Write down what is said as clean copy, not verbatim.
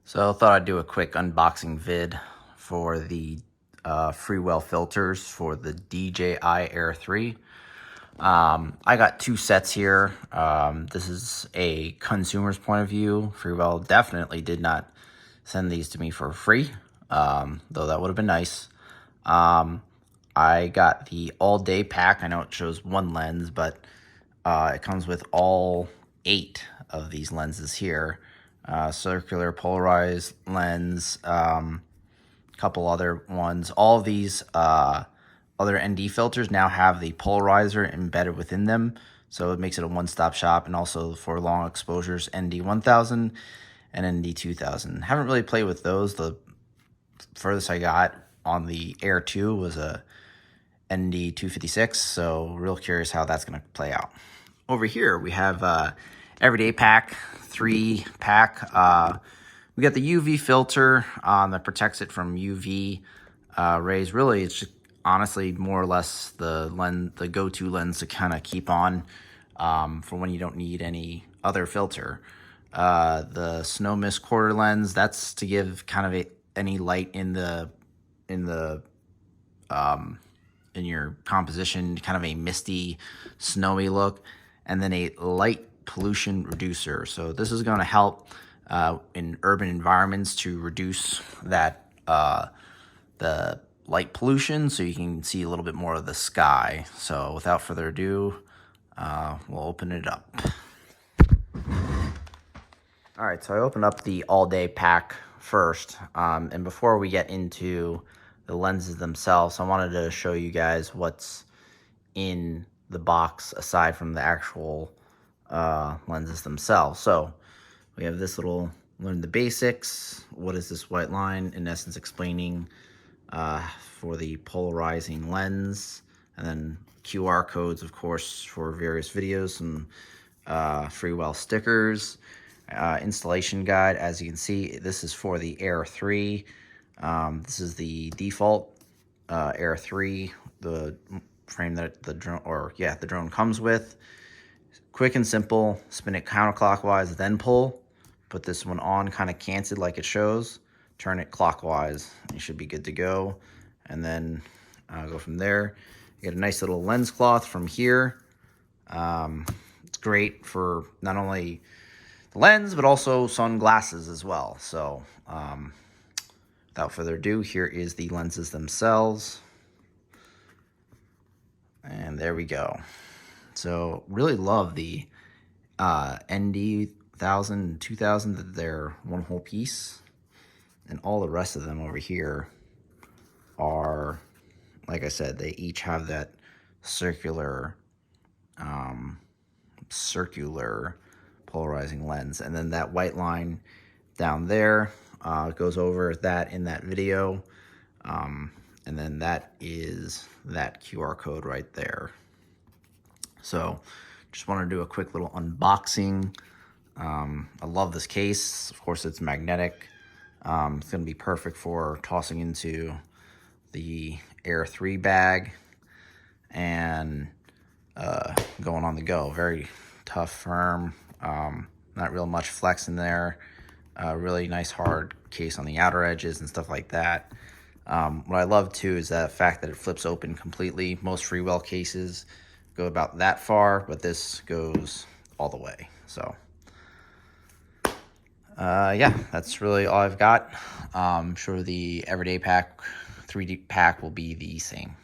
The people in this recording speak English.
So I thought I'd do a quick unboxing vid for the Freewell filters for the DJI Air 3. I got two sets here. This is a consumer's point of view. Freewell definitely did not send these to me for free, though that would have been nice. I got the all-day pack. I know it shows one lens, but it comes with all 8 of these lenses here. Circular polarized lens, couple other ones. All of these other ND filters now have the polarizer embedded within them, so it makes it a one-stop shop. And also for long exposures, ND 1000 and ND 2000. Haven't really played with those. The furthest I got on the Air 2 was a ND 256, so real curious how that's going to play out. Over here we have everyday pack, 3-pack. We got the UV filter that protects it from UV rays. Really, it's just honestly more or less the go-to lens to kind of keep on for when you don't need any other filter. The snow mist quarter lens, that's to give kind of any light in your composition, kind of a misty, snowy look. And then a light pollution reducer. So this is going to help in urban environments to reduce that the light pollution, so you can see a little bit more of the sky. So without further ado, we'll open it up. All right, so I opened up the all-day pack first, and before we get into the lenses themselves, I wanted to show you guys what's in the box aside from the actual lenses themselves. So we have this little learn the basics. What is this white line? In essence, explaining for the polarizing lens, and then QR codes, of course, for various videos, some Freewell stickers, installation guide. As you can see, this is for the Air 3. This is the default Air 3, the frame that the drone comes with. Quick and simple. Spin it counterclockwise, then pull. Put this one on kind of canted like it shows. Turn it clockwise. You should be good to go. And then go from there. You get a nice little lens cloth from here. It's great for not only the lens, but also sunglasses as well. So without further ado, here is the lenses themselves. And there we go. So really love the ND 1000, 2000, that they're one whole piece. And all the rest of them over here are, like I said, they each have that circular polarizing lens. And then that white line down there goes over that in that video. And then that is that QR code right there. So just want to do a quick little unboxing. I love this case. Of course, it's magnetic. It's going to be perfect for tossing into the Air 3 bag and going on the go. Very tough, firm, not real much flex in there. Really nice hard case on the outer edges and stuff like that. What I love too is the fact that it flips open completely. Most Freewell cases go about that far, but this goes all the way. So yeah, that's really all I've got. I'm sure the everyday pack, 3D pack will be the same.